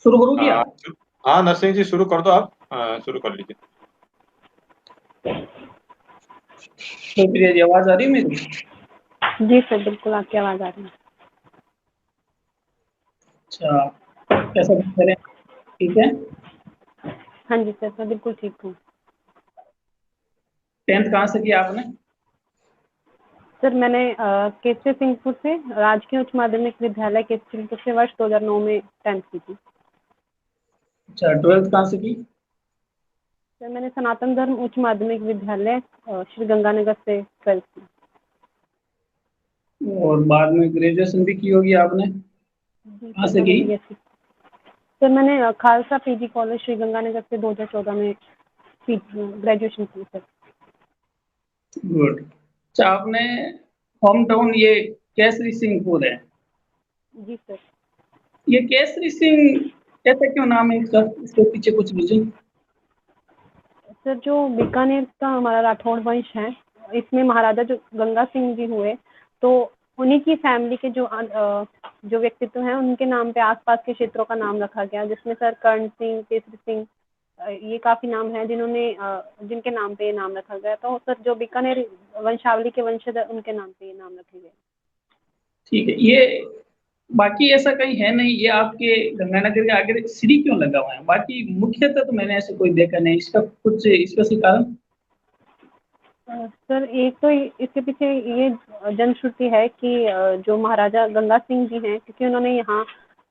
शुरू करूँ क्या? हाँ। हाँ नरसिंह जी शुरू कर दो आप। शुरू कर लीजिए। तो प्रिया जी आवाज आ रही है मेरी? जी सर, बिल्कुल आपकी आवाज़ आ रही है। अच्छा, कैसा करें? ठीक है। हाँ जी सर, मैं बिल्कुल ठीक हूँ। 10th कहाँ से किया आपने? सर मैंने केसरी सिंहपुर से राजकीय उच्च माध्यमिक विद्यालय केसरी सिंहपुर से वर्ष 2009 में 10th की थी। अच्छा, 12th कहाँ से की? सर मैंने सनातन धर्म उच्च माध्यमिक विद्यालय श्री गंगानगर से 12th की। और बाद में ग्रेजुएशन भी की होगी आपने? जी कहाँ सर, से मैंने की? बीएससी। सर मैंने खालसा पीजी कॉलेज श्री गंगानगर से 2014 में ग्रेजुएशन की सर। गुड। अच्छा, आपने होम टाउन ये केसरी सिंहपुर है। जी सर। ये केसरी सिंह ऐसा क्यों नाम है इसका? इसके पीछे कुछ रीजन? सर जो बीकानेर का हमारा राठौड़ वंश है, इसमें महाराजा जो गंगा सिंह जी हुए, तो उन्हीं की फैमिली के जो व्यक्तित्व हैं उनके नाम पे आसपास के क्षेत्रों का नाम रखा गया, जिसमें सर कर्ण सिंह, केसरी सिंह, ये काफी नाम हैं जिनके नाम पे ये नाम रखा गया। तो सर जो बीकानेर वंशावली के वंशज है, उनके नाम पे ये नाम रखे गए। ठीक है। ये बाकी ऐसा कहीं है नहीं, ये आपके गंगानगर के आगे सीढ़ी क्यों लगा हुआ है? बाकी मुख्यतः तो मैंने ऐसे कोई देखा नहीं, इसका कुछ स्पेशल कारण? सर एक तो इसके पीछे ये जनश्रुति है कि जो महाराजा गंगा सिंह जी हैं, क्योंकि उन्होंने यहाँ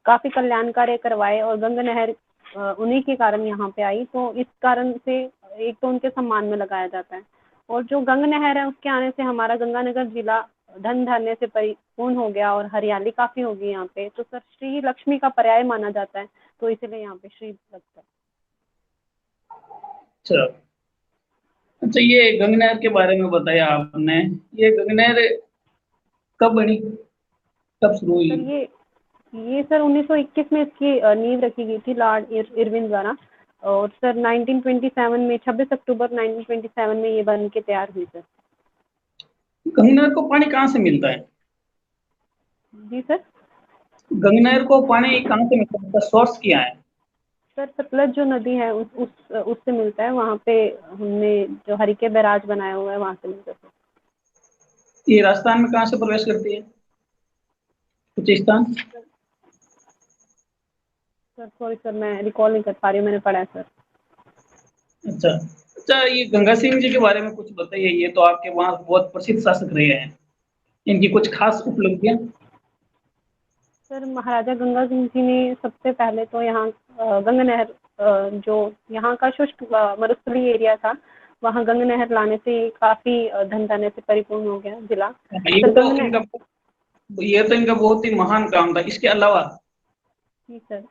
काफी कल्याण कार्य करवाए और गंगा नहर उन्हीं के कारण यहाँ पे आई, तो इस कारण से एक तो उनके सम्मान में लगाया जाता है। और जो गंगा नहर है उसके आने से हमारा गंगानगर जिला धन धान्य से परिपूर्ण हो गया और हरियाली काफी होगी यहाँ पे, तो सर श्री लक्ष्मी का पर्याय माना जाता है, तो इसलिए यहाँ पे श्री लगता है। अच्छा। अच्छा, ये गंगनहर के बारे में बताया आपने। ये गंगनहर कब बनी, कब शुरू हुई? सर ये सर 1921 में इसकी नींव रखी गई थी लॉर्ड इरविन द्वारा, और सर 1927 में 26 अक्टूबर 1927 में ये बन के तैयार हुई सर। गंगनहर को पानी कहाँ से मिलता है? जी सर। गंगनहर को पानी कहाँ से मिलता है, उसका सोर्स क्या है? सर सतलज जो नदी है उससे मिलता है, वहाँ पे हमने जो हरिके बैराज बनाया हुआ है वहाँ से मिलता है सर। ये राजस्थान में कहाँ से प्रवेश करती है, कुछ स्थान? सर सॉरी सर, मैं रिकॉल नहीं कर पा रही हूँ, मैंने पढ़ा है सर। अच्छा। अच्छा, ये गंगा सिंह जी के बारे में कुछ बताइए। ये तो आपके वहाँ बहुत प्रसिद्ध शासक रहे हैं, इनकी कुछ खास उपलब्धियां? सर महाराजा गंगा सिंह जी ने सबसे पहले तो यहाँ गंगा नहर, जो यहाँ का शुष्क मरुस्थलीय एरिया था, वहाँ गंगा नहर लाने से काफी धन धान्य से परिपूर्ण हो गया जिला। ये सर तो गंगा नहर। इनका बहुत ही महान काम था। इसके अलावा? जी सर।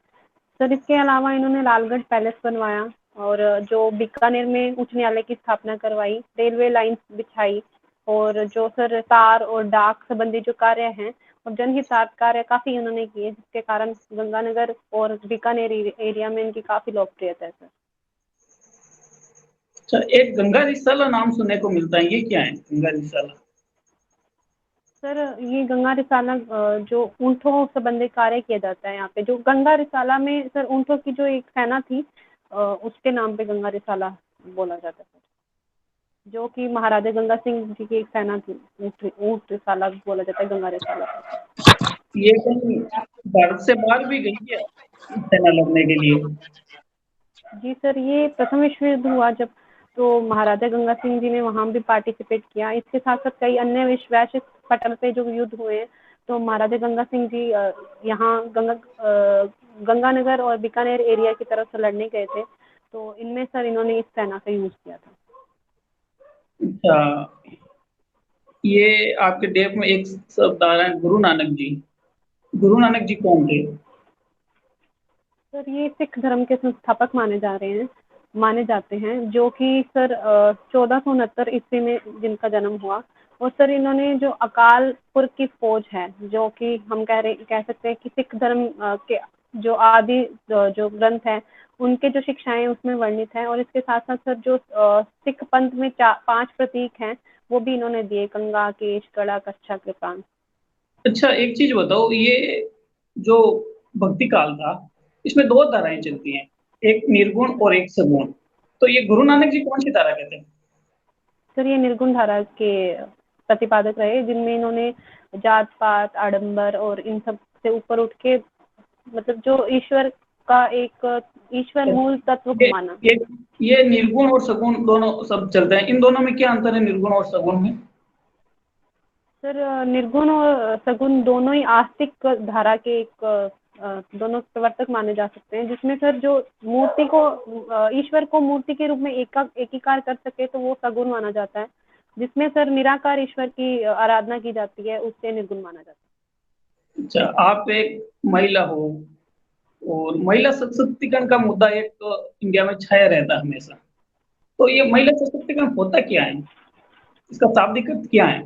सर इसके अलावा इन्होंने लालगढ़ पैलेस बनवाया, और जो बीकानेर में उच्च न्यायालय की स्थापना करवाई, रेलवे लाइन्स बिछाई, और जो सर तार और डाक संबंधी जो कार्य हैं और जनहितार्थ कार्य काफी उन्होंने किए, जिसके कारण गंगानगर और बीकानेर एरिया में इनकी काफी लोकप्रियता है सर। अच्छा, एक गंगा रिसाला नाम सुनने को मिलता है, ये क्या है गंगा रिसाला? सर ये गंगा रिसाला जो ऊँटों संबंधी कार्य किया जाता है यहाँ पे, जो गंगा रिसाला में सर ऊँटों की जो एक सेना थी, उसके नाम पे गंगा रिसाला बोला जाता है सर, जो कि महाराजा गंगा सिंह जी की एक सेना थी। ऊँट रिसाला बोला जाता है गंगा रिसाला को। ये कहीं भारत से बाहर भी गई है सेना लड़ने के लिए? जी सर, ये प्रथम विश्व युद्ध हुआ जब, तो महाराजा गंगा सिंह जी ने वहाँ भी पार्टिसिपेट किया। इसके साथ साथ कई अन्य वैश्विक पटल पे जो युद्ध हुए हैं, तो महाराजा गंगा सिंह जी यहाँ गंगानगर और बीकानेर एरिया की तरफ से लड़ने गए थे, तो इनमें सर इन्होंने इस सेना का यूज किया था। अच्छा, ये आपके डेप में एक शब्द आ रहा है, गुरु नानक जी। गुरु नानक जी कौन थे? सर ये सिख धर्म के संस्थापक माने जाते हैं, जो कि सर 1469 ईस्वी में जिनका जन्म हुआ। और सर इन्होंने जो अकाल पुरख की फौज है, जो कि हम कह सकते हैं कि सिख धर्म के जो आदि जो ग्रंथ है, उनके जो शिक्षाएं उसमें वर्णित है। और इसके साथ साथ सर जो सिख पंथ में 5 प्रतीक हैं, वो भी इन्होंने दिए: गंगा, केश, गड़ा, कच्छा, कृपाण। अच्छा, एक चीज बताओ, ये जो भक्ति काल था, इसमें 2 धाराएँ चलती हैं, एक निर्गुण और एक सगुण। तो ये गुरु नानक जी कौन-सी धारा कहते हैं? सर ये निर्गुण धारा के प्रतिपादक रहे, जिनमें इन्होंने जात-पात, आडंबर और इन सब से ऊपर उठ के मतलब जो ईश्वर का एक ईश्वर मूल तत्व को ये माना। ये ये निर्गुण और सगुण दोनों शब्द चलते हैं। इन दोनों में क्या अंतर है निर्गुण और सगुण में? सर निर्गुण और सगुण दोनों ही आस्तिक धारा के एक दोनों प्रवर्तक माने जा सकते हैं, जिसमें सर जो मूर्ति को ईश्वर को मूर्ति के रूप में एकीकार कर सके तो वो सगुण माना जाता है, जिसमें सर निराकार ईश्वर की आराधना की जाती है, उससे निर्गुण माना जाता है। अच्छा, आप एक महिला हो और महिला सशक्तिकरण का मुद्दा एक तो इंडिया में छाया रहता है हमेशा। तो ये महिला सशक्तिकरण होता क्या है? इसका शाब्दिक अर्थ क्या है?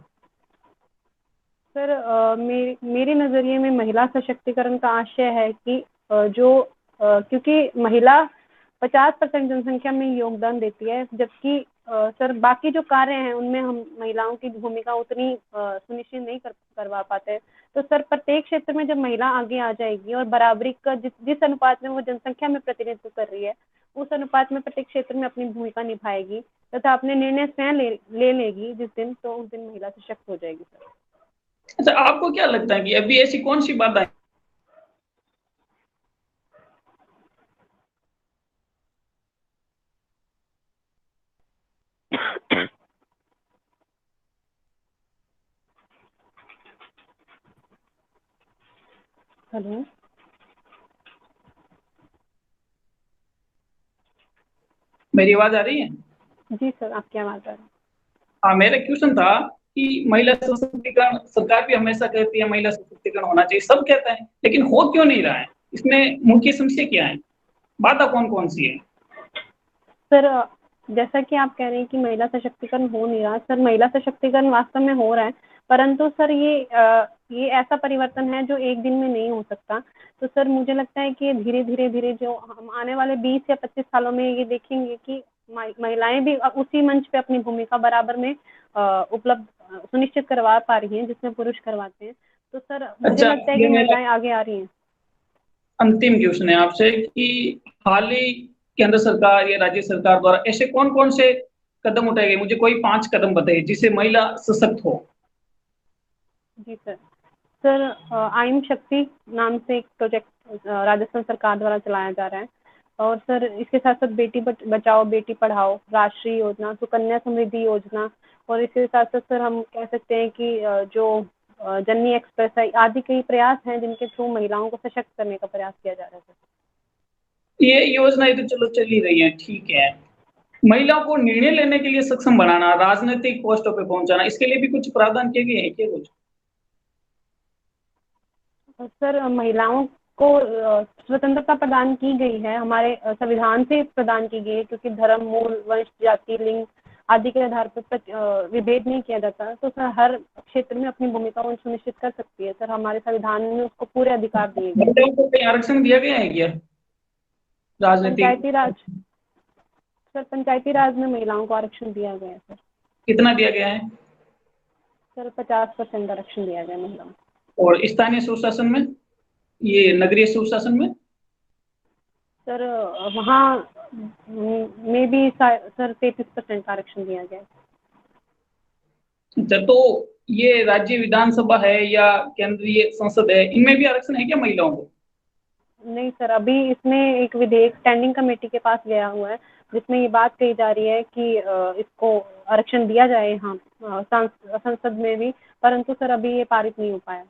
सर मेरे नज़रिए में महिला सशक्तिकरण का आशय है कि क्योंकि महिला 50% जनसंख्या में योगदान देती है, जबकि सर बाकी जो कार्य हैं उनमें हम महिलाओं की भूमिका उतनी सुनिश्चित नहीं करवा पाते। तो सर प्रत्येक क्षेत्र में जब महिला आगे आ जाएगी और बराबरी का जिस अनुपात में वो जनसंख्या में प्रतिनिधित्व कर रही है, उस अनुपात में प्रत्येक क्षेत्र में अपनी भूमिका निभाएगी तथा अपने निर्णय स्वयं ले लेगी जिस दिन, तो उस दिन महिला सशक्त हो जाएगी सर। अच्छा, आपको क्या लगता है कि अभी ऐसी कौन-सी बात आई हेलो। मेरी आवाज़ आ रही है? जी सर, आपकी आवाज़ आ रही है। हाँ, मेरा क्वेश्चन था कि महिला सशक्तिकरण सरकार भी हमेशा कहती है महिला सशक्तिकरण होना चाहिए, सब कहते हैं, लेकिन हो क्यों नहीं रहा है? इसमें मुख्य समस्या क्या है? बाधा कौन-कौन सी है? सर जैसा कि आप कह रहे हैं कि महिला सशक्तिकरण हो नहीं रहा, सर महिला सशक्तिकरण वास्तव में हो रहा है, परंतु सर ये ऐसा परिवर्तन है जो एक दिन में नहीं हो सकता। तो सर मुझे लगता है कि धीरे-धीरे जो हम आने वाले 20 या 25 सालों में ये देखेंगे कि महिलाएँ भी उसी मंच पे अपनी भूमिका बराबर में उपलब्ध सुनिश्चित करवा पा रही हैं, जिसमें पुरुष करवाते हैं। तो सर मुझे अच्छा, लगता है ये कि मेरा महिलाएँ आगे आ रही हैं। अंतिम क्वेश्चन है आपसे कि हाल ही केंद्र सरकार या राज्य सरकार द्वारा ऐसे कौन-कौन से कदम उठाए गए? मुझे कोई 5 कदम बताइए जिससे महिला सशक्त हो। जी सर। सर आयम शक्ति नाम से एक प्रोजेक्ट राजस्थान सरकार द्वारा चलाया जा रहा है, और सर इसके साथ-साथ बेटी बचाओ, बेटी पढ़ाओ, राष्ट्रीय योजना, सुकन्या समृद्धि योजना, और इसके साथ-साथ सर हम कह सकते हैं कि जो जननी एक्सप्रेस है, आदि कई प्रयास हैं जिनके थ्रू महिलाओं को सशक्त करने का प्रयास किया जा रहा है सर। ये योजनाएँ तो चलो चल ही रही हैं, ठीक है। महिलाओं को निर्णय लेने के लिए सक्षम बनाना, राजनीतिक पोस्टों पे पहुँचाना, इसके लिए भी कुछ प्रावधान किए गए हैं क्या कुछ? सर महिलाओं को स्वतंत्रता प्रदान की गई है, हमारे संविधान से प्रदान की गई है, क्योंकि धर्म, मूल, वंश, जाति, लिंग आदि के आधार पर विभेद नहीं किया जाता। तो सर हर क्षेत्र में अपनी भूमिका वो सुनिश्चित कर सकती है। सर हमारे संविधान में उसको पूरे अधिकार दिए गए हैं। महिलाओं को कहीं आरक्षण दिया गया है क्या? राजनीतिक पंचायती राज सर पंचायती राज में महिलाओं को आरक्षण दिया गया है सर। कितना दिया गया है? सर 50% आरक्षण दिया गया है महिलाओं को। और स्थानीय स्वशासन में? ये नगरीय स्वशासन में? सर वहाँ में भी सर 33% आरक्षण दिया गया है। अच्छा, तो ये राज्य विधानसभा है या केंद्रीय संसद है, इनमें भी आरक्षण है क्या महिलाओं को? नहीं सर, अभी इसमें एक विधेयक स्टैंडिंग कमेटी के पास गया हुआ है, जिसमें ये बात कही जा रही है कि इसको आरक्षण दिया जाए यहाँ संसद में भी, परंतु सर अभी ये पारित नहीं हो पाया।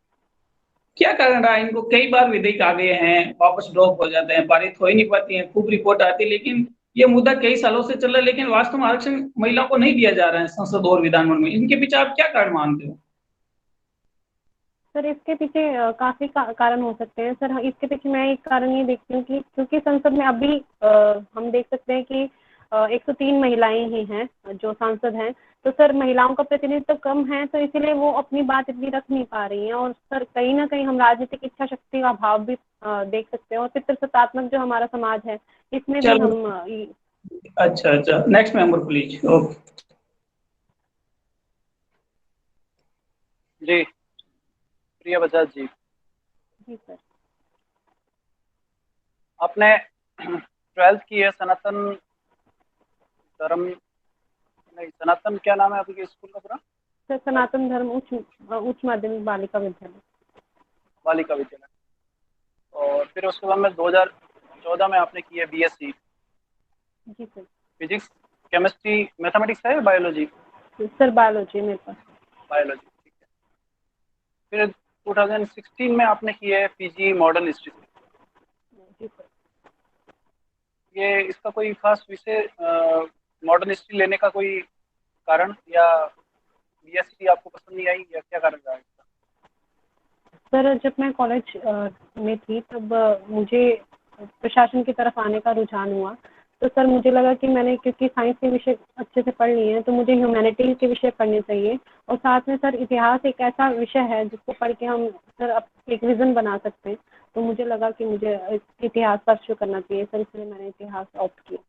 क्या कारण रहा? इनको कई बार विधेयक आ गए हैं, वापस ड्रॉप हो जाते हैं, पारित हो ही नहीं पाती हैं, खूब रिपोर्ट आती है, लेकिन ये मुद्दा कई सालों से चल रहा है, लेकिन वास्तव में आरक्षण महिलाओं को नहीं दिया जा रहा है संसद और विधानमंडल में। इनके पीछे आप क्या कारण मानते हो? सर इसके पीछे काफ़ी कारण हो सकते हैं। सर इसके पीछे मैं एक कारण ये देखती हूँ कि क्योंकि संसद में अभी हम देख सकते हैं कि 103 महिलाएं ही हैं जो सांसद हैं। तो सर महिलाओं का प्रतिनिधित्व कम है, तो इसीलिए वो अपनी बात इतनी रख नहीं पा रही हैं, और सर कहीं न कहीं हम राजनीतिक इच्छा शक्ति का अभाव भी देख सकते हैं, और पितृसत्तात्मक जो हमारा समाज है, इसमें भी चलो, हम अच्छा, अच्छा। Next member please. ओके। जी, प्रिया बजाज जी। जी सर। आपने 12th की है सनातन धर्म, नहीं सनातन क्या नाम है आपके स्कूल का पूरा? सर सनातन धर्म उच्च माध्यमिक बालिका विद्यालय। बालिका विद्यालय। और फिर उसके बाद में 2014 में आपने की है बीएससी जी सर। फिजिक्स केमिस्ट्री मैथमेटिक्स है बायोलॉजी? सर बायोलॉजी मेरे पास। बायोलॉजी, ठीक है। फिर 2016 में आपने की है पीजी मॉडर्न हिस्ट्री से। जी सर। ये इसका कोई खास विषय मॉडर्न हिस्ट्री लेने का कोई कारण, या बीएससी आपको पसंद नहीं आई, या क्या कारण रहा है इसका? सर जब मैं कॉलेज में थी तब मुझे प्रशासन की तरफ आने का रुझान हुआ। तो सर मुझे लगा कि मैंने क्योंकि साइंस के विषय अच्छे से पढ़ लिए हैं तो मुझे ह्यूमैनिटीज के विषय पढ़ने चाहिए। और साथ में सर इतिहास एक ऐसा विषय है जिसको पढ़ के हम सर एक विजन बना सकते हैं। तो मुझे लगा कि मुझे इतिहास परस्यू करना चाहिए सर, इसलिए मैंने इतिहास ऑप्ट किया।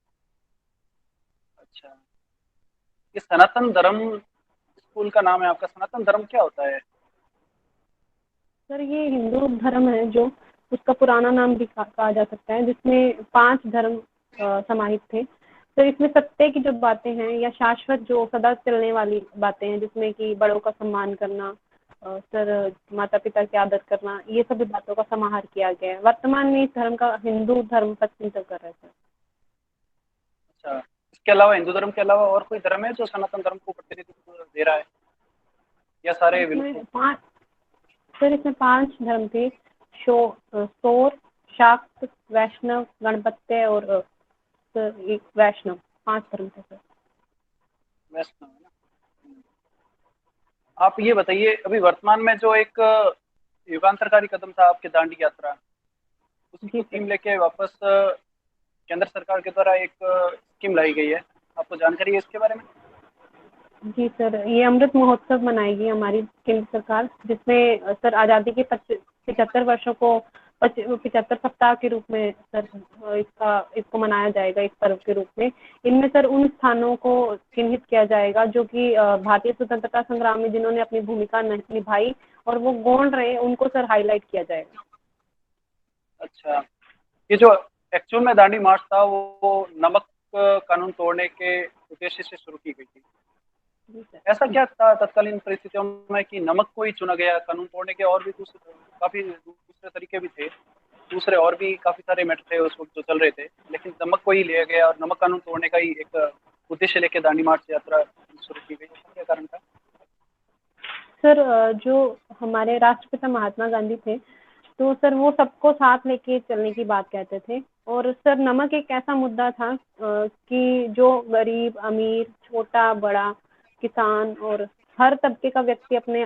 अच्छा, ये सनातन धर्म स्कूल का नाम है आपका, सनातन धर्म क्या होता है? सर ये हिंदू धर्म है, जो उसका पुराना नाम भी कहा जा सकता है, जिसमें 5 धर्म समाहित थे। तो इसमें सत्य की जो बातें हैं या शाश्वत जो सदा चलने वाली बातें हैं, जिसमें कि बड़ों का सम्मान करना, सर माता पिता की आदर करना, ये सभी बातों का समाहार किया गया है। वर्तमान में इस धर्म का हिंदू धर्म प्रतिनिधित्व कर रहा है सर। अच्छा, इसके अलावा हिंदू धर्म के अलावा और कोई धर्म है जो सनातन धर्म को प्रतिनिधित्व दे रहा है, या सर सारे इसमें बिल्कुल? 5 सर इसमें 5 धर्म थे। सौर, शाक्त, वैष्णव, गणपत्य और सर एक वैष्णव, 5 धर्म थे सर। वैष्णव है ना। आप ये बताइए, अभी वर्तमान में जो एक युगांतरकारी कदम था आपके दांडी यात्रा, उसी जी को सर। थीम लेके वापस केंद्र सरकार के द्वारा एक स्कीम लाई गई है, आपको जानकारी है इसके बारे में? जी सर, ये अमृत महोत्सव मनाएगी हमारी केंद्र सरकार, जिसमें सर आज़ादी के 75 वर्षों को 75 सप्ताह के रूप में सर इसको मनाया जाएगा एक पर्व के रूप में। इनमें सर उन स्थानों को चिन्हित किया जाएगा जो कि भारतीय स्वतंत्रता संग्राम में जिन्होंने अपनी भूमिका निभाई और वो गौण रहे, उनको सर हाईलाइट किया जाएगा। अच्छा, ये जो एक्चुअल में दांडी मार्च था वो नमक कानून तोड़ने के उद्देश्य से शुरू की गई थी। जी सर। ऐसा क्या था तत्कालीन परिस्थितियों में कि नमक को ही चुना गया? कानून तोड़ने के और भी दूसरे काफी दूसरे तरीके भी थे, दूसरे और भी काफी सारे मैटर थे उस वक्त जो चल रहे थे, लेकिन नमक को ही लिया गया और नमक कानून तोड़ने का ही एक उद्देश्य लेके दांडी मार्च यात्रा शुरू की गई। ऐसा क्या कारण था? सर जो हमारे राष्ट्रपिता महात्मा गांधी थे, तो सर वो सबको साथ लेके चलने की बात कहते थे। और सर नमक एक ऐसा मुद्दा था कि जो गरीब अमीर छोटा बड़ा किसान और हर तबके का व्यक्ति अपने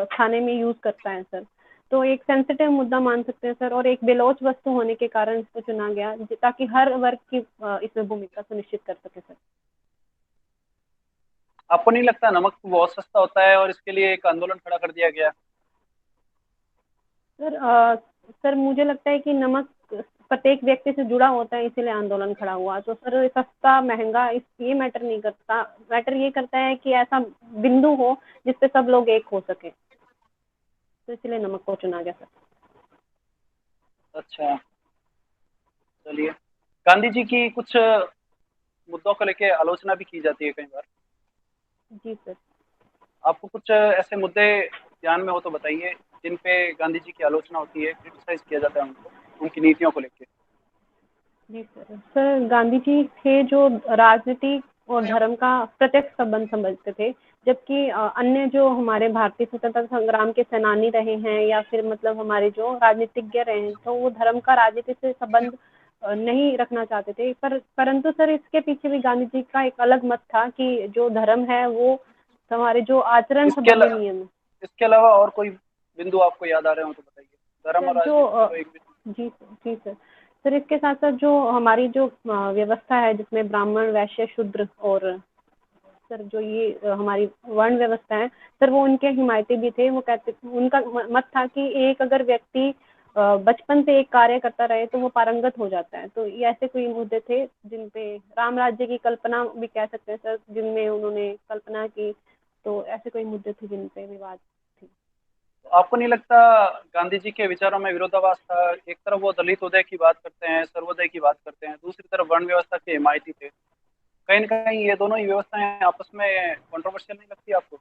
खाने में यूज करता है सर। तो एक सेंसिटिव मुद्दा मान सकते हैं सर, और एक बेलोच वस्तु होने के कारण इसको चुना गया ताकि हर वर्ग की इसमें भूमिका सुनिश्चित कर सके सर। आपको नहीं लगता नमक बहुत सस्ता होता है और इसके लिए एक आंदोलन खड़ा कर दिया गया? सर सर मुझे लगता है कि नमक प्रत्येक व्यक्ति से जुड़ा होता है, इसीलिए आंदोलन खड़ा हुआ। तो सर सस्ता महंगा ये मैटर नहीं करता, मैटर ये करता है कि ऐसा बिंदु हो जिसपे सब लोग एक हो सके, तो इसलिए नमक को चुना गया सर। अच्छा, चलिए। गांधी जी की कुछ मुद्दों को लेके आलोचना भी की जाती है कई बार, जी सर। आपको कुछ ऐसे मुद्दे ध्यान में हो तो बताइए जिन पे गांधी जी की आलोचना होती है, क्रिटिसाइज किया जाता है उनको, उनकी नीतियों को लेके। जी सर। सर गांधी जी थे जो राजनीति और धर्म का प्रत्यक्ष संबंध समझते थे, जबकि अन्य जो हमारे भारतीय स्वतंत्रता संग्राम के सेनानी रहे हैं या फिर मतलब हमारे जो राजनीतिज्ञ रहे हैं, तो वो धर्म का राजनीति से संबंध नहीं रखना चाहते थे। परंतु सर इसके पीछे भी गांधी जी का एक अलग मत था कि जो धर्म है वो हमारे जो आचरण इसके संबंधी अला, नियम है। इसके अलावा और कोई बिंदु आपको याद आ रहे हो तो बताइए, धर्म सर और जो राजनीति तो एक बिंदु। जी सर। जी सर। सर इसके साथ साथ जो हमारी जो व्यवस्था है जिसमें ब्राह्मण वैश्य शूद्र और सर जो ये हमारी वर्ण व्यवस्था है सर, वो उनके हिमायती भी थे। वो कहते उनका मत था कि एक अगर व्यक्ति बचपन से एक कार्य करता रहे तो वो पारंगत हो जाता है। तो ये ऐसे कोई मुद्दे थे जिन पे राम राज्य की कल्पना भी कह सकते हैं सर, जिनमें उन्होंने कल्पना की। तो ऐसे कोई मुद्दे थे जिन पे विवाद थी। तो आपको नहीं लगता गांधी जी के विचारों में विरोधाभास था? एक तरफ वो दलित उदय की बात करते हैं, सर्वोदय की बात करते हैं, दूसरी तरफ वर्ण व्यवस्था के हिमायती थे। कहीं न कहीं ये दोनों ही व्यवस्थाएं आपस में कंट्रोवर्शियल नहीं लगती आपको?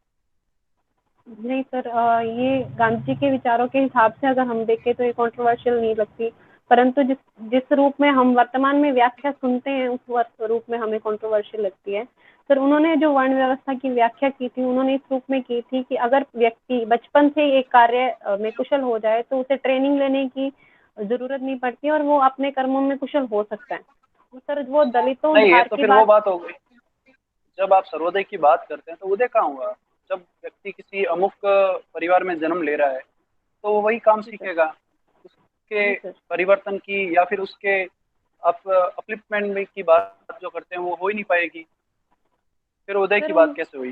नहीं सर, ये गांधी जी के विचारों के हिसाब से अगर हम देखें तो ये कंट्रोवर्शियल नहीं लगती, परंतु जिस जिस रूप में हम वर्तमान में व्याख्या सुनते हैं उस रूप में हमें कंट्रोवर्शियल लगती है। सर उन्होंने जो वर्ण व्यवस्था की व्याख्या की थी, उन्होंने इस रूप में की थी कि अगर व्यक्ति बचपन से एक कार्य में कुशल हो जाए तो उसे ट्रेनिंग लेने की जरूरत नहीं पड़ती और वो अपने कर्मों में कुशल हो सकता है। तो सर वो दलितों नहीं, ये धार तो की फिर वो बात। बात हो गई। जब आप सर्वोदय की बात करते हैं तो उदय कहाँ हुआ? जब व्यक्ति किसी अमुक परिवार में जन्म ले रहा है तो वो वही काम जी सर। सीखेगा। उसके जी सर। परिवर्तन की या फिर उसके आप अपलिफ्टमेंट में की बात जो करते हैं वो हो ही नहीं पाएगी। फिर उदय की सर बात उन कैसे हुई?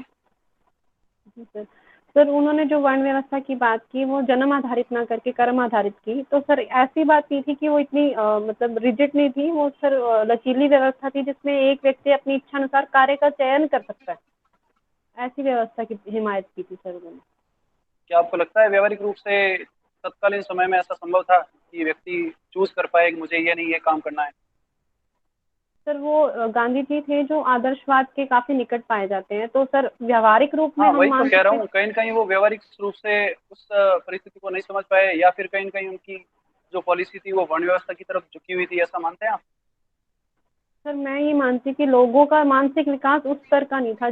जी सर। सर उन्होंने जो वर्ण व्यवस्था की बात की वो जन्म आधारित ना करके कर्म आधारित की, तो सर ऐसी बात की थी कि वो इतनी मतलब रिजिड नहीं थी, वो सर लचीली व्यवस्था थी जिसमें एक व्यक्ति अपनी इच्छा अनुसार कार्य का चयन कर सकता है। ऐसी व्यवस्था की हिमायत की थी सर उन्होंने। क्या आपको लगता है व्यावहारिक रूप से तत्कालीन समय में ऐसा संभव था कि व्यक्ति चूज कर पाए कि मुझे ये नहीं ये काम करना है? सर वो गांधी जी थे जो आदर्शवाद के काफी निकट पाए जाते हैं, तो सर व्यावहारिक रूप में हाँ, हम वही तो मान कह रहा सकते हैं। हूँ, कहीं न कहीं वो व्यावहारिक रूप से उस परिस्थिति को नहीं समझ पाए या फिर कहीं न कहीं उनकी जो पॉलिसी थी वो वर्ण व्यवस्था की तरफ झुकी हुई थी, ऐसा मानते हैं आप? सर मैं ये मानती कि लोगों का मानसिक विकास उस स्तर का नहीं था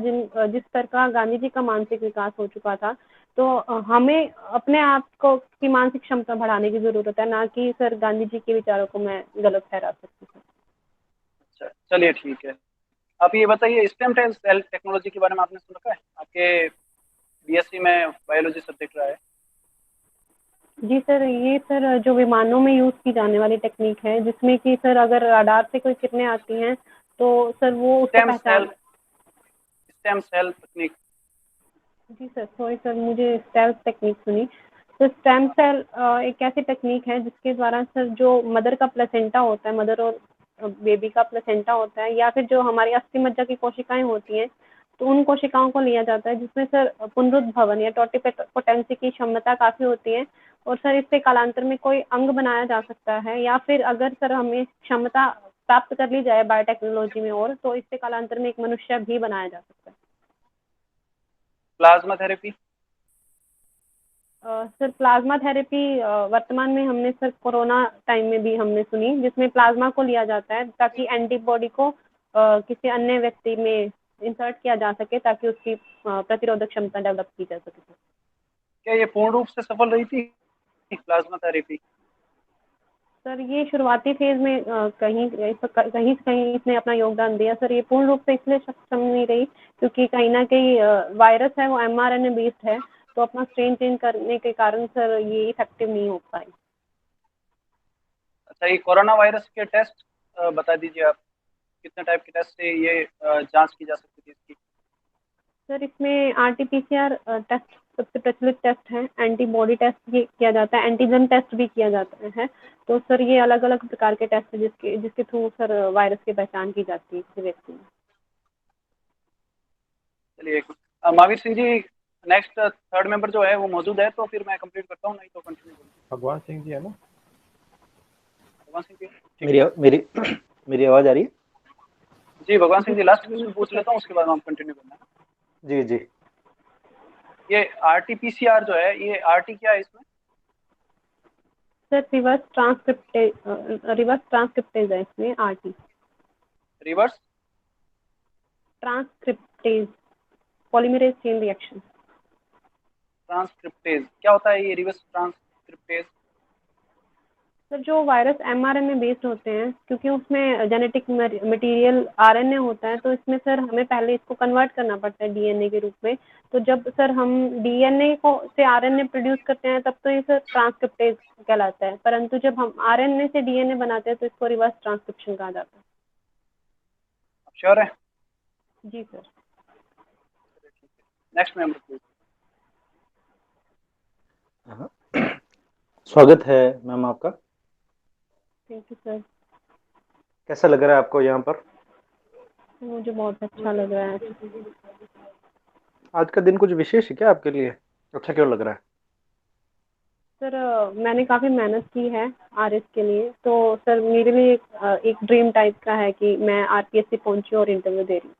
जिस स्तर का गांधी जी का मानसिक विकास हो चुका था। तो हमें अपने आप को की मानसिक क्षमता बढ़ाने की जरूरत है, ना कि सर गांधी जी के विचारों को मैं गलत ठहरा सकती हूँ। अच्छा, चलिए ठीक है। आप ये बताइए स्टेम सेल टेक्नोलॉजी के बारे में आपने सुन रखा है? आपके बीएससी में बायोलॉजी सब्जेक्ट रहा है। जी सर, ये सर जो विमानों में यूज की जाने वाली टेक्निक है जिसमें कि सर अगर रडार से कोई किरणें आती हैं तो सर वो उसको पहचान। स्टेम सेल तकनीक। जी सर, सॉरी सर, मुझे स्टेल्थ टेक्निक सुनी। तो स्टेम सेल एक ऐसी टेक्निक है जिसके द्वारा सर जो मदर का प्लेसेंटा होता है, मदर और बेबी का प्लेसेंटा होता है, या फिर जो हमारी अस्थि मज्जा की कोशिकाएं होती हैं, तो उन कोशिकाओं को लिया जाता है जिसमें सर पुनरुद्भवन या टोटिपोटेंसी की क्षमता काफ़ी होती है। और सर इससे कालांतर में कोई अंग बनाया जा सकता है, या फिर अगर सर हमें क्षमता प्राप्त कर ली जाए बायोटेक्नोलॉजी में, और तो इससे कालांतर में एक मनुष्य भी बनाया जा सकता है। Plasma therapy. Sir plasma therapy वर्तमान में हमने सर कोरोना टाइम में भी हमने सुनी, जिसमें प्लाज्मा को लिया जाता है ताकि एंटीबॉडी को किसी अन्य व्यक्ति में इंसर्ट किया जा सके ताकि उसकी प्रतिरोधक क्षमता डेवलप की जा सके। क्या ये पूर्ण रूप से सफल रही थी प्लाज्मा थेरेपी? सर ये शुरुआती फेज में कहीं कहीं कहीं इसने अपना योगदान दिया सर। ये पूर्ण रूप से इसलिए सक्षम नहीं रही क्योंकि कहीं ना कहीं वायरस है वो mRNA बेस्ड है, तो अपना स्ट्रेन चेंज करने के कारण सर ये इफेक्टिव नहीं हो पाई। अच्छा, ये कोरोना वायरस के टेस्ट बता दीजिए आप, कितने टाइप के टेस्ट से ये जांच की जा सकती थी इसकी? सर इसमें RT-PCR टेस्ट सबसे प्रचलित टेस्ट है, एंटीबॉडी टेस्ट भी किया जाता है, एंटीजन टेस्ट भी किया जाता है। तो सर ये अलग अलग प्रकार के टेस्ट है जिसके जिसके थ्रू सर वायरस की पहचान की जाती है किसी व्यक्ति में। चलिए Mahavir Singh ji, next third member जो है वो मौजूद है तो फिर मैं कंप्लीट करता हूँ, नहीं तो कंटिन्यू करूँगा। भगवान सिंह जी है ना? भगवान सिंह जी, ठीक मेरी है। मेरी मेरी आवाज आ रही है? जी भगवान सिंह जी, लास्ट क्वेश्चन पूछ लेता हूँ, उसके बाद हम कंटिन्यू करना है। जी जी। ये RT-PCR जो है, ये RT क्या है इसमें? सर रिवर्स ट्रांसक्रिप्टेज है इसमें RT। Reverse transcriptase, polymerase chain reaction. Transcriptase क्या होता है? ये रिवर्स ट्रांसक्रिप्टेज? सर जो वायरस mRNA बेस्ड होते हैं, क्योंकि उसमें जेनेटिक मटेरियल RNA होता है, तो इसमें सर हमें पहले इसको कन्वर्ट करना पड़ता है DNA के रूप में। तो जब सर हम DNA को से RNA प्रोड्यूस करते हैं तब तो ये सर ट्रांसक्रिप्टेज कहलाता है, परंतु जब हम RNA से DNA बनाते हैं तो इसको रिवर्स ट्रांसक्रिप्शन कहा जाता है। आप श्योर है? जी सर। Next member please. हाँ। स्वागत है मैम आपका। Thank you sir. कैसा लग रहा है आपको यहाँ पर? मुझे बहुत अच्छा लग रहा है। आज का दिन कुछ विशेष है क्या आपके लिए? अच्छा क्यों लग रहा है? सर मैंने काफ़ी मेहनत की है आरएस के लिए, तो सर मेरे लिए एक ड्रीम टाइप का है कि मैं आरपीएससी पहुंची और इंटरव्यू दे रही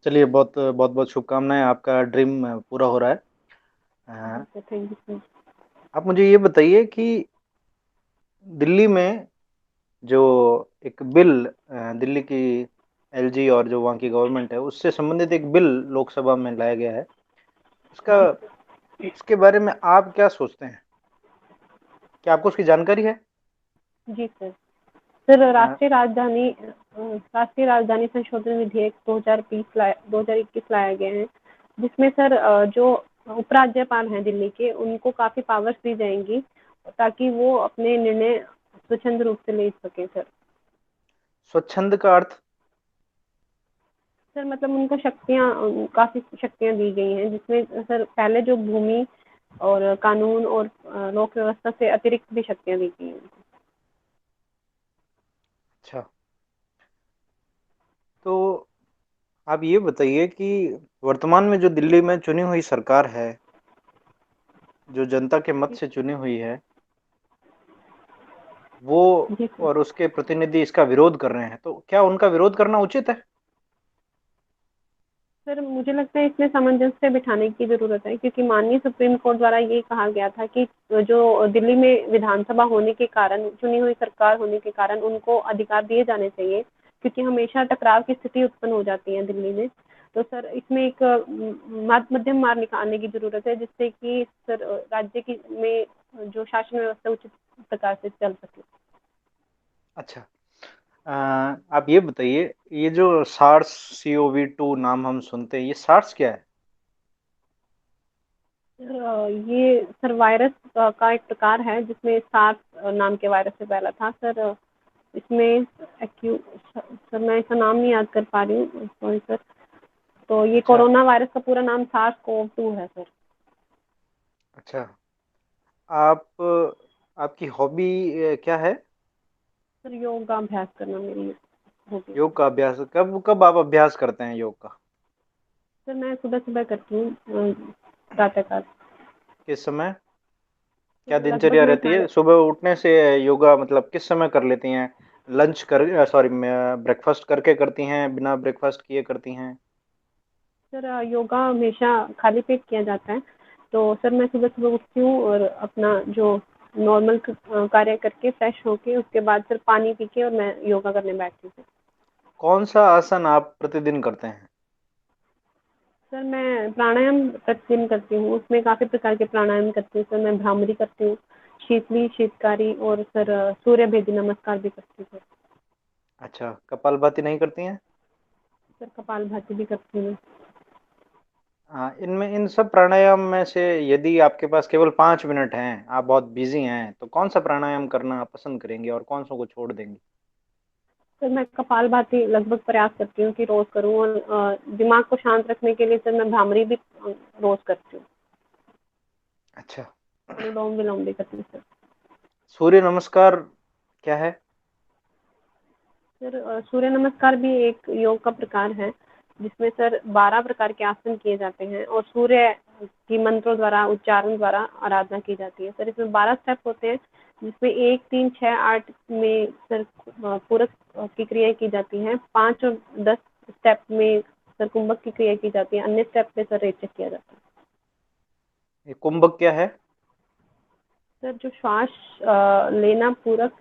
चलिए, बहुत बहुत बहुत शुभकामनाएं, आपका ड्रीम पूरा हो रहा है। हूँ। अ, सर थैंक यू सर। आप मुझे ये बताइए कि दिल्ली में जो एक बिल, दिल्ली की एलजी और जो वहाँ की गवर्नमेंट है उससे संबंधित एक बिल लोकसभा में लाया गया है। इसका जी इसके बारे में आप क्या सोचते हैं? क्या आपको उसकी जानकारी है? जी सर। सर अ, राष्ट्रीय राजधानी संशोधन विधेयक 2021 लाया गया है, जिसमें सर जो उपराज्यपाल हैं दिल्ली के, उनको काफ़ी पावर्स दी जाएंगी ताकि वो अपने निर्णय स्वच्छंद रूप से ले सकें सर। स्वच्छंद का अर्थ? सर मतलब उनको काफ़ी शक्तियाँ दी गई हैं, जिसमें सर पहले जो भूमि और कानून और लोक व्यवस्था से अतिरिक्त भी शक्तियाँ दी गई हैं उनको। अच्छा, तो आप ये बताइए कि वर्तमान में जो दिल्ली में चुनी हुई सरकार है, जो जनता के मत से चुनी हुई है, वो जी सर। और उसके प्रतिनिधि इसका विरोध कर रहे हैं, तो क्या उनका विरोध करना उचित है? सर मुझे लगता है इसमें सामंजस्य बिठाने की ज़रूरत है, क्योंकि माननीय सुप्रीम कोर्ट द्वारा ये कहा गया था कि जो दिल्ली में विधानसभा होने के कारण, चुनी हुई सरकार होने के कारण उनको अधिकार दिए जाने चाहिए, क्योंकि हमेशा टकराव की स्थिति उत्पन्न हो जाती है दिल्ली में। तो सर इसमें एक मध्यम मार्ग निकालने की ज़रूरत है, जिससे कि सर राज्य की में जो शासन व्यवस्था उचित प्रकार से चल सके। अच्छा, आप ये बताइए, ये जो सार्स CoV-2 नाम हम सुनते हैं, ये सार्स क्या है? ये सर वायरस का एक प्रकार है, जिसमें सार्स नाम के वायरस से फैला था सर। इसमें एक्यू सर मैं इसका नाम नहीं याद कर पा रही हूँ, सॉरी सर। तो ये अच्छा। कोरोना वायरस का पूरा नाम सार्स कोव 2 है सर। अच्छा, आप आपकी हॉबी क्या है? सर योग का अभ्यास करना मेरी हॉबी है योग सर। का अभ्यास कब कब आप अभ्यास करते हैं योग का? सर मैं सुबह सुबह करती हूँ प्रातःकाल। किस समय? क्या सर लगभग दिनचर्या मैं रहती है साढ़े सुबह उठने से? योगा मतलब किस समय कर लेती हैं? लंच कर, सॉरी, ब्रेकफास्ट करके करती हैं, बिना ब्रेकफास्ट किए करती हैं? सर योगा हमेशा खाली पेट किया जाता है। तो सर मैं सुबह सुबह उठती हूँ और अपना जो नॉर्मल कार्य करके फ्रेश होके उसके बाद फिर पानी पी के और मैं योगा करने बैठती हूँ। कौन सा आसन आप प्रतिदिन करते हैं? सर मैं प्राणायाम प्रतिदिन करती हूँ, उसमें काफ़ी प्रकार के प्राणायाम करती हूँ सर। मैं भ्रामरी करती हूँ, शीतली, शीतकारी और सर सूर्य भेदी नमस्कार भी करती हूँ सर। अच्छा, कपालभाति नहीं करती हैं? सर कपालभाति भी करती हूँ मैं। हाँ, इनमें इन सब प्राणायाम में से यदि आपके पास केवल 5 मिनट हैं, आप बहुत बिजी हैं, तो कौन सा प्राणायाम करना आप पसंद करेंगे और कौन सा को छोड़ देंगे? सर मैं कपालभाति लगभग प्रयास करती हूँ कि रोज़ करूँ, और दिमाग को शांत रखने के लिए सर मैं भ्रामरी भी रोज़ करती हूँ। अच्छा, अनुलोम विलोम भी करती हूँ सर। सूर्य नमस्कार क्या है? सर सूर्य नमस्कार भी एक योग का प्रकार है, जिसमें सर 12 प्रकार के आसन किए जाते हैं और सूर्य की मंत्रों द्वारा, उच्चारण द्वारा आराधना की जाती है सर। इसमें 12 स्टेप होते हैं, जिसमें 1, 3, 6, 8 में सर पूरक की क्रियाएं की जाती हैं। 5 और 10 स्टेप में सर कुंभक की क्रिया की जाती है। अन्य स्टेप में सर रेचक किया जाता है। ये कुंभक क्या है? सर जो श्वास लेना पूरक,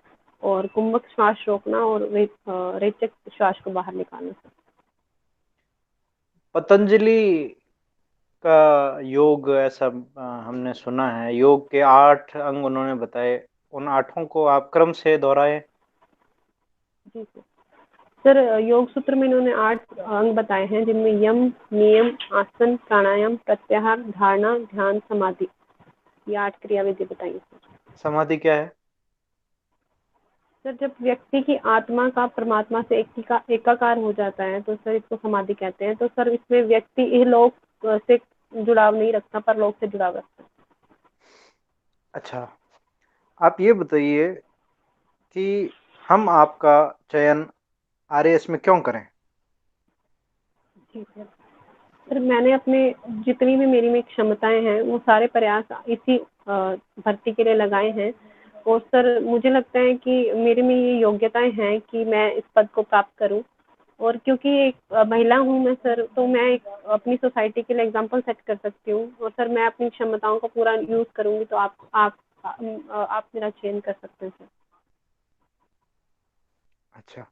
और कुंभक श्वास रोकना, और रेचक श्वास को बाहर निकालना सर। पतंजलि का योग, ऐसा हमने सुना है, योग के 8 अंग उन्होंने बताए, उन 8 को आप क्रम से दोहराएं। जी सर। सर योग सूत्र में इन्होंने 8 अंग बताए हैं, जिनमें यम, नियम, आसन, प्राणायाम, प्रत्याहार, धारणा, ध्यान, समाधि, ये 8 क्रिया विधि बताई है सर। समाधि क्या है? सर जब व्यक्ति की आत्मा का परमात्मा से एकाकार हो जाता है, तो सर इसको समाधि कहते हैं। तो सर इसमें व्यक्ति इहलोक से जुड़ाव नहीं रखता, परलोक से जुड़ाव रखता है। अच्छा, आप ये बताइए कि हम आपका चयन RAS में क्यों करें? जी सर। मैंने अपने जितनी भी मेरी में क्षमताएं हैं, वो सारे प्रयास इसी भर्ती के लिए लगाए हैं। और सर मुझे लगता है कि मेरे में ये योग्यताएं हैं कि मैं इस पद को प्राप्त करूं। और क्योंकि एक महिला हूं मैं सर, तो मैं एक अपनी सोसाइटी के लिए एग्जाम्पल सेट कर सकती हूँ। और सर मैं अपनी क्षमताओं का पूरा यूज करूंगी, तो आप मेरा चयन कर सकते हैं सर। अच्छा,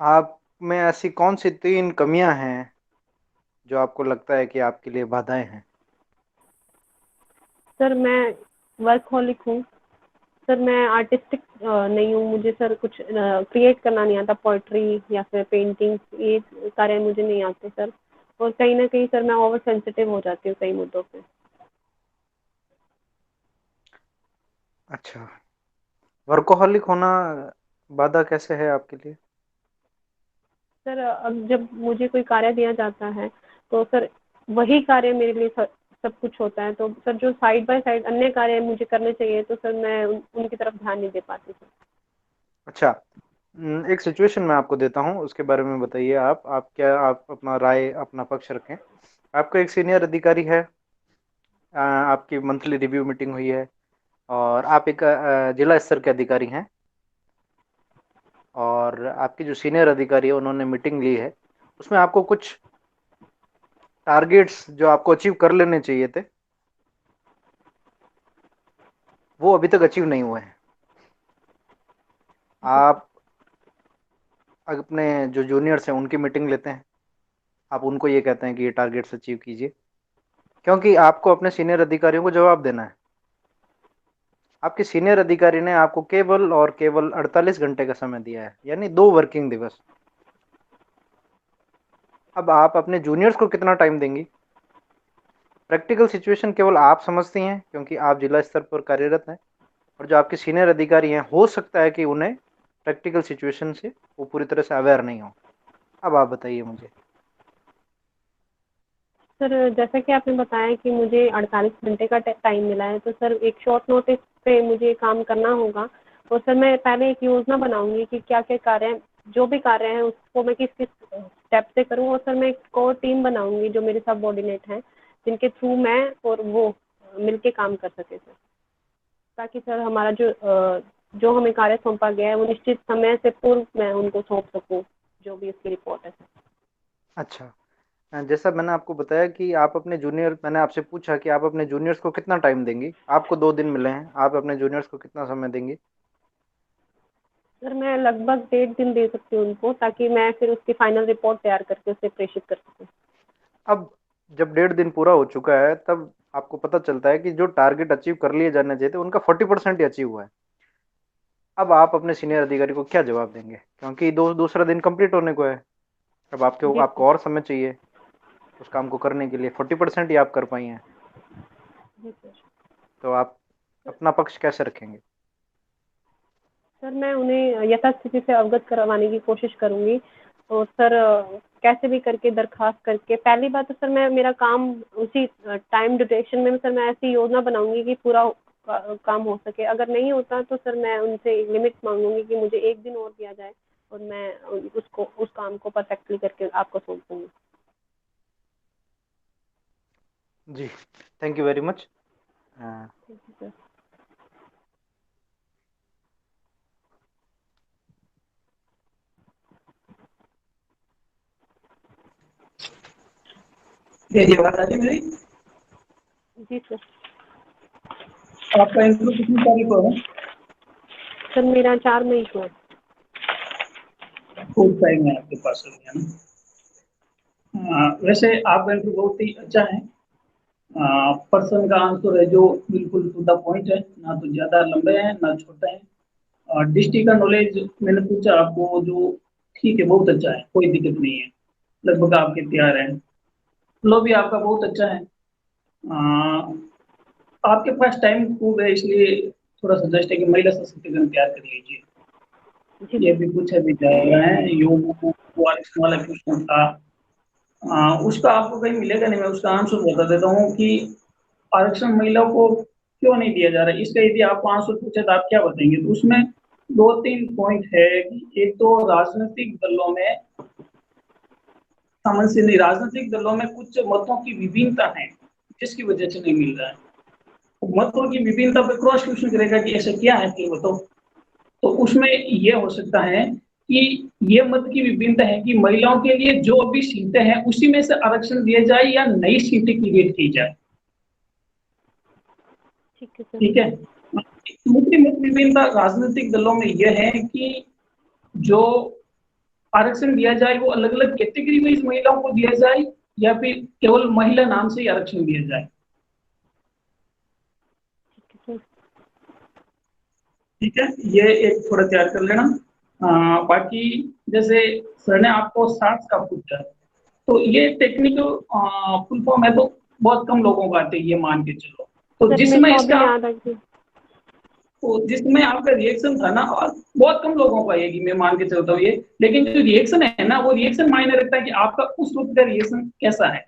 आप में ऐसी कौन सी 3 कमियां हैं जो आपको लगता है कि आपके लिए बाधाएं हैं? सर मैं वर्कहॉलिक हूँ। सर मैं आर्टिस्टिक नहीं हूँ, मुझे सर कुछ क्रिएट करना नहीं आता, पोइट्री या फिर पेंटिंग, ये कार्य मुझे नहीं आते सर। और कहीं ना कहीं सर मैं ओवर सेंसिटिव हो जाती हूँ कई मुद्दों पे। अच्छा, वर्कोहॉलिक होना बाधा कैसे है आपके लिए? सर अब जब मुझे कोई कार्य दिया जाता है, तो सर वही कार्य मेरे लिए सब कुछ होता है। तो सर जो साइड बाय साइड अन्य कार्य मुझे करने चाहिए, तो सर मैं उनकी तरफ ध्यान नहीं दे पाती सर। अच्छा, एक सिचुएशन मैं आपको देता हूँ, उसके बारे में बताइए। आप अपना राय, अपना पक्ष रखें। आपका एक सीनियर अधिकारी है, आपकी मंथली रिव्यू मीटिंग हुई है, और आप एक जिला स्तर के अधिकारी हैं, और आपके जो सीनियर अधिकारी है उन्होंने मीटिंग ली है। उसमें आपको कुछ टारगेट्स जो आपको अचीव कर लेने चाहिए थे, वो अभी तक अचीव नहीं हुए हैं। जी सर। आप अपने जो जूनियर्स हैं उनकी मीटिंग लेते हैं, आप उनको ये कहते हैं कि ये टारगेट्स अचीव कीजिए, क्योंकि आपको अपने सीनियर अधिकारियों को जवाब देना है। आपके सीनियर अधिकारी ने आपको केवल और केवल 48 घंटे का समय दिया है, यानी 2 वर्किंग दिवस। अब आप अपने जूनियर्स को कितना टाइम देंगी? प्रैक्टिकल सिचुएशन केवल आप समझती हैं, क्योंकि आप जिला स्तर पर कार्यरत हैं, और जो आपके सीनियर अधिकारी हैं हो सकता है कि उन्हें प्रैक्टिकल सिचुएशन से वो पूरी तरह से अवेयर नहीं हो। अब आप बताइए मुझे। सर जैसा कि आपने बताया कि मुझे 48 घंटे का टाइम मिला है, तो सर एक शॉर्ट नोटिस पे मुझे काम करना होगा। और सर मैं पहले एक योजना बनाऊंगी कि क्या क्या कार्य, जो भी कार्य है उसको मैं किस किस स्टेप से करूँ। और सर मैं एक कोर टीम बनाऊंगी जो मेरे सबऑर्डिनेट हैं, जिनके थ्रू मैं और वो मिलके काम कर सके सर, ताकि सर हमारा जो हमें कार्य सौंपा गया है वो निश्चित समय से पूर्व मैं उनको सौंप सकूँ, जो भी इसकी रिपोर्ट है सर। अच्छा, जैसा मैंने आपको बताया कि आप अपने जूनियर मैंने आपसे पूछा कि आप अपने जूनियर्स को कितना टाइम देंगी। आपको 2 दिन मिले हैं, आप अपने जूनियर्स को कितना समय देंगी? सर मैं लगभग 1.5 दिन दे सकती हूँ उनको, ताकि मैं फिर उसकी फाइनल रिपोर्ट तैयार करके उसे प्रेषित कर सकूँ। अब जब 1.5 दिन पूरा हो चुका है, तब आपको पता चलता है कि जो टारगेट अचीव कर लिए जाने चाहिए थे उनका 40% ही अचीव हुआ है। अब आप अपने सीनियर अधिकारी को क्या जवाब देंगे, क्योंकि दूसरा दिन कंप्लीट होने को है। अब आपको जी सर। आपको और समय चाहिए उस काम को करने के लिए। 40% ही आप कर पाई हैं, जी सर। तो आप अपना पक्ष कैसे रखेंगे? सर मैं उन्हें यथास्थिति से अवगत करवाने की कोशिश करूँगी। और सर कैसे भी करके दरखास्त करके, पहली बात तो सर मैं मेरा काम उसी टाइम ड्यूरेशन में सर मैं ऐसी योजना बनाऊँगी कि पूरा काम हो सके। अगर नहीं होता तो सर मैं उनसे लिमिट माँगूँगी कि मुझे 1 दिन और दिया जाए, और मैं उस काम को परफेक्टली करके आपको सौंप दूँगी। जी, thank you very much. Thank you sir. ये बात आती मेरी। जी सर। आपका इंटरव्यू कितनी तारीख को है? सर मेरा 4 मई को है। फुल टाइम है आपके पास अभी, है ना? वैसे आपका इंटरव्यू बहुत ही अच्छा है। पर्सन का आंसर है जो बिल्कुल टू द पॉइंट है, ना तो ज्यादा लंबे हैं ना छोटे हैं। डिस्ट्रिक्ट का नॉलेज मैंने पूछा आपको, जो ठीक है, बहुत अच्छा है, कोई दिक्कत नहीं है, लगभग आपके तैयार है। फ्लो भी आपका बहुत अच्छा है। आपके पास टाइम खूब है, इसलिए थोड़ा सजेस्ट है कि महिला सशक्तिकरण तैयार कर लीजिए। जी ये सर। भी पूछा भी जा रहा है, योग वाला क्वेश्चन था। उसका आपको कहीं मिलेगा नहीं, मैं उसका आंसर बता देता हूँ कि आरक्षण महिलाओं को क्यों नहीं दिया जा रहा है। इसका यदि आपको आंसर पूछे तो आप क्या बताएंगे? तो उसमें 2-3 पॉइंट है कि एक तो राजनीतिक दलों में सामंजस्य नहीं, राजनीतिक दलों में कुछ मतों की विभिन्नता है, जिसकी वजह से नहीं मिल रहा है। मतों की विभिन्नता पे क्रॉस क्वेश्चन करेगा कि ऐसा क्या है कि बताओ। तो उसमें ये हो सकता है कि ये मत की विभिन्नता है कि महिलाओं के लिए जो भी सीटें हैं उसी में से आरक्षण दिया जाए या नई सीटें क्रिएट की जाए। ठीक है सर। ठीक है। दूसरी मत विभिन्नता राजनीतिक दलों में यह है कि जो आरक्षण दिया जाए वो अलग अलग कैटेगरी में इस महिलाओं को दिया जाए या फिर केवल महिला नाम से ही आरक्षण दिया जाए। ठीक है सर। ठीक है, ये एक थोड़ा तैयार कर लेना। बाकी जैसे सर ने आपको साठ का पूछा, तो ये टेक्निकल फुल फॉर्म है, तो बहुत कम लोगों को आते हैं, ये मान के चलो। तो सर मेरे जिसमें को इसका अभी याद आ गया। तो जिसमें आपका रिएक्शन था ना, और बहुत कम लोगों को आएगी, मैं मान के चलता हूँ ये। लेकिन जो रिएक्शन है ना, वो रिएक्शन मायने रखता है कि आपका उस वक्त का रिएक्शन कैसा है।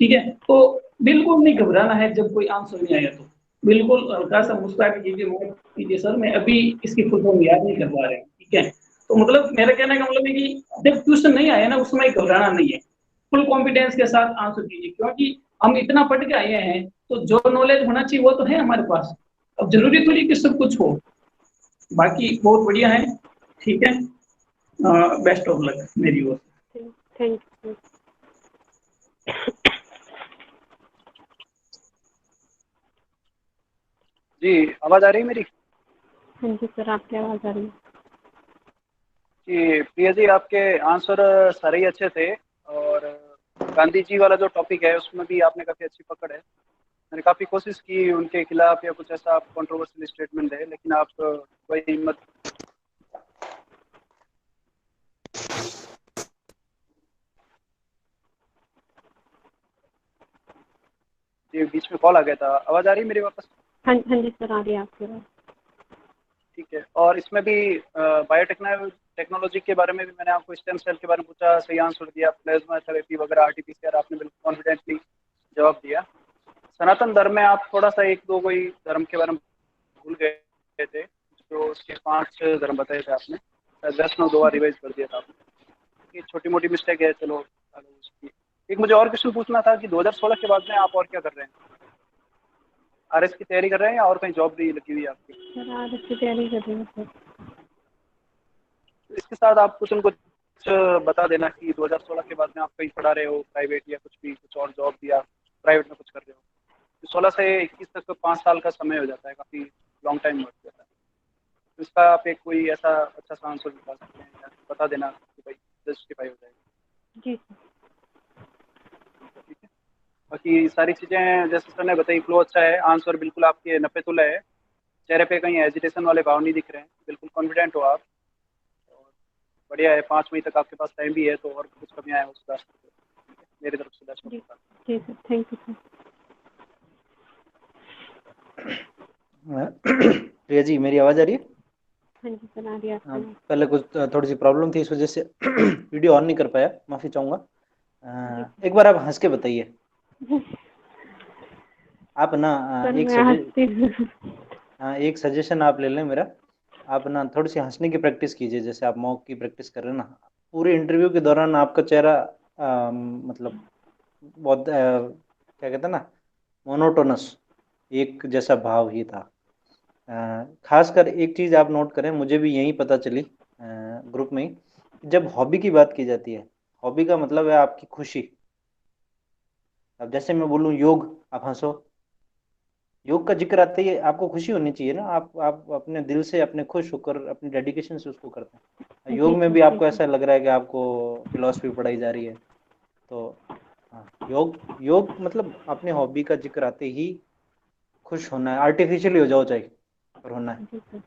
ठीक है, तो बिल्कुल नहीं घबराना है जब कोई आंसर नहीं आया तो बिल्कुल हल्का सा मुस्कुरा के कीजिए, मुंह कीजिए सर मैं अभी इसकी फुल फॉर्म याद नहीं कर पा रहे हैं। ठीक है, तो मतलब मेरा कहने का मतलब है कि जब क्वेश्चन नहीं आया ना, उसमें घबराना नहीं है, फुल कॉन्फिडेंस के साथ आंसर कीजिए, क्योंकि हम इतना पढ़ के आए हैं तो जो नॉलेज होना चाहिए वो तो है हमारे पास। अब जरूरी थोड़ी कि सब कुछ हो। बाकी बहुत बढ़िया है। ठीक है, बेस्ट ऑफ लक मेरी ओर से। Thank you. जी, आवाज़ आ रही है मेरी? हाँ जी सर, आपकी आवाज़ आ रही है। जी प्रिया जी, आपके आंसर सारे ही अच्छे थे, और गांधी जी वाला जो टॉपिक है उसमें भी आपने काफ़ी अच्छी पकड़ है। मैंने काफ़ी कोशिश की उनके खिलाफ या कुछ ऐसा आप कंट्रोवर्शियल स्टेटमेंट दे, लेकिन आप वही हिम्मत। जी बीच में कॉल आ गया था। आवाज़ आ रही है मेरी वापस? हाँ हाँ जी सर, आ रही है आपकी आवाज़। ठीक है, और इसमें भी बायोटेक्नोलॉजी के बारे में भी मैंने आपको स्टेम सेल के बारे में पूछा, सही आंसर दिया। प्लाज्मा थेरेपी वगैरह, आरटीपीसीआर, आपने बिल्कुल कॉन्फिडेंटली जवाब दिया। सनातन धर्म में आप थोड़ा सा एक दो कोई धर्म के बारे में भूल गए थे, जो उसके 5 धर्म बताए थे आपने। वैष्णव 2 बार रिवाइज कर दिया था आपने। ये छोटी मोटी मिस्टेक है, चलो उसकी। एक मुझे और क्वेश्चन पूछना था कि 2016 के बाद में आप और क्या कर रहे हैं? आरएस की तैयारी कर रहे हैं या और कहीं जॉब भी लगी हुई है आपकी? सर आज इसकी तैयारी कर रही हूँ सर। इसके साथ आप कुछ उनको बता देना कि 2016 के बाद में आप कहीं पढ़ा रहे हो, प्राइवेट या कुछ भी, कुछ और जॉब या प्राइवेट में कुछ कर रहे हो। 16 से 21 तक 5 साल का समय हो जाता है, काफ़ी लॉन्ग टाइम हो जाता है। तो इसका आप एक कोई ऐसा अच्छा सा आंसर बता सकते हैं या बता देना कि भाई जस्टिफाई हो जाएगा। जी सर। ठीक है, बाकी सारी चीज़ें जैसे सर ने बताई, फ्लो अच्छा है, आंसर बिल्कुल आपके नपे तुले है, चेहरे पे कहीं एजिटेशन वाले भाव नहीं दिख रहे हैं, बिल्कुल कॉन्फिडेंट हो आप। और बढ़िया है, 5 मई तक आपके पास टाइम भी है, तो और कुछ कमियाँ हैं उसका मेरी तरफ से बेस्ट ऑफ जी लक। जी sir, thank you sir. Priya ji, मेरी आवाज़ आ रही है? हाँ जी सर, आ रही है आपकी आवाज़। पहले कुछ थोड़ी सी प्रॉब्लम थी, इस वजह से वीडियो ऑन नहीं कर पाया, माफ़ी चाहूँगा। जी एक बार आप हंस के बताइए। आप ना सर एक मैं हंसती हूँ। एक सजेशन आप ले लें मेरा। आप ना थोड़ी सी हंसने की प्रैक्टिस कीजिए, जैसे आप मॉक की प्रैक्टिस कर रहे हैं ना। पूरे इंटरव्यू के दौरान आपका चेहरा मतलब बहुत क्या कहते हैं ना, मोनोटोनस, एक जैसा भाव ही था। खासकर एक चीज़ आप नोट करें, मुझे भी यही पता चली ग्रुप में ही, जब हॉबी की बात की जाती है, हॉबी का मतलब है आपकी खुशी। अब जैसे मैं बोलूँ योग, आप हंसो। योग का जिक्र आते ही आपको खुशी होनी चाहिए ना, आप अपने दिल से, अपने खुश होकर, अपने डेडिकेशन से उसको करते हैं। जी योग में सर, भी जी आपको सर। ऐसा लग रहा है कि आपको फिलॉसफी पढ़ाई जा रही है। तो हाँ, योग योग मतलब अपने हॉबी का जिक्र आते ही खुश होना है, आर्टिफिशियली हो जाओ चाहे, पर होना है। जी सर,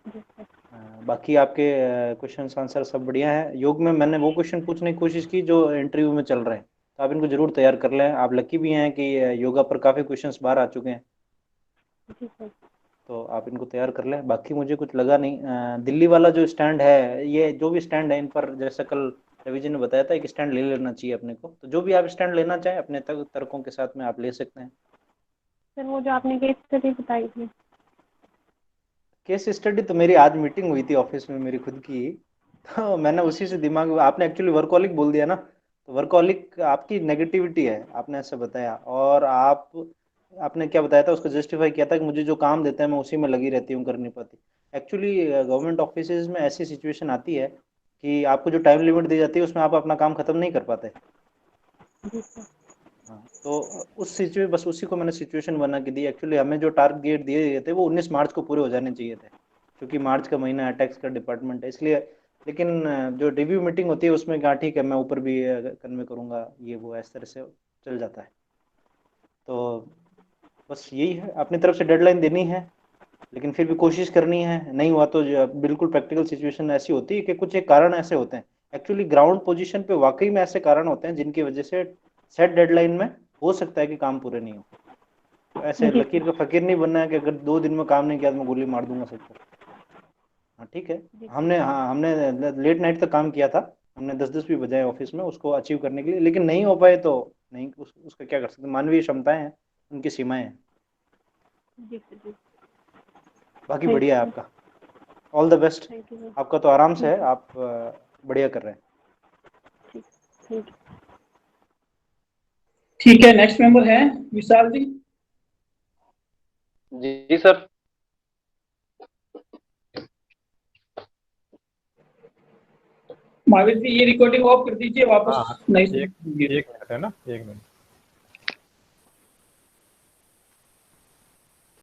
जी सर। बाकी आपके क्वेश्चन आंसर सब बढ़िया है। योग में मैंने वो क्वेश्चन पूछने की कोशिश की जो इंटरव्यू में चल रहे हैं, तो आप इनको जरूर तैयार कर लें। आप लकी भी हैं कि योगा पर काफ़ी क्वेश्चंस बाहर आ चुके हैं, जी सर। तो आप इनको तैयार कर लें। बाकी मुझे कुछ लगा नहीं। दिल्ली वाला जो स्टैंड है, ये जो भी स्टैंड है इन पर, जैसा कल रवि जी ने बताया था, एक स्टैंड ले लेना चाहिए अपने को। तो जो भी आप स्टैंड लेना चाहें अपने तर्कों के साथ में आप ले सकते हैं। सर वो जो आपने केस स्टडी बताई थी। केस स्टडी तो मेरी आज मीटिंग हुई थी ऑफिस में मेरी खुद की, तो मैंने उसी से दिमाग में, आपने एक्चुअली वर्कहोलिक बोल दिया ना, तो वर्कहोलिक आपकी नेगेटिविटी है, आपने ऐसा बताया। और आप आपने क्या बताया था उसको जस्टिफाई किया था कि मुझे जो काम देता है मैं उसी में लगी रहती हूँ, कर नहीं पाती। एक्चुअली गवर्नमेंट ऑफिसेज में ऐसी सिचुएशन आती है कि आपको जो टाइम लिमिट दी जाती है उसमें आप अपना काम खत्म नहीं कर पाते। जी सर। हाँ, तो उस सिचुएशन, बस उसी को मैंने सिचुएशन बना के दी। एक्चुअली हमें जो टारगेट दिए गए थे वो 19 मार्च को पूरे हो जाने चाहिए थे, क्योंकि मार्च का महीना है, टैक्स का डिपार्टमेंट है, इसलिए। लेकिन जो रिव्यू मीटिंग होती है उसमें कहा ठीक है मैं ऊपर भी कन्वे करूंगा, ये वो इस तरह से चल जाता है। तो बस यही है, अपनी तरफ से डेडलाइन देनी है, लेकिन फिर भी कोशिश करनी है। नहीं हुआ तो बिल्कुल प्रैक्टिकल सिचुएशन ऐसी होती है कि कुछ एक कारण ऐसे होते हैं, एक्चुअली ग्राउंड पोजीशन पे वाकई में ऐसे कारण होते हैं जिनकी वजह से सेट डेडलाइन में हो सकता है कि काम पूरे नहीं हो। तो ऐसे जी लकीर का फकीर नहीं बनना है कि अगर 2 दिन में काम नहीं किया तो मैं गोली मार दूंगा सबको। हाँ ठीक है। जी हमने लेट नाइट तक काम किया था, हमने 10-10 भी बजाए ऑफिस में उसको अचीव करने के लिए, लेकिन नहीं हो पाए तो नहीं, उसका क्या कर सकते, मानवीय क्षमताएं हैं, उनकी सीमाएं हैं। जी सर। जी बाकी थैंक बढ़िया है यू। आपका, all the best. Thank you sir. आपका तो आराम से ठीक है, है। आप बढ़िया कर रहे हैं। ठीक। Thank you. ठीक है, नेक्स्ट मेंबर है विशाल जी। जी सर। महावीर जी ये रिकॉर्डिंग ऑफ कर दीजिए, वापस हाँ नहीं एक सुनिए। एक मिनट है ना, एक मिनट।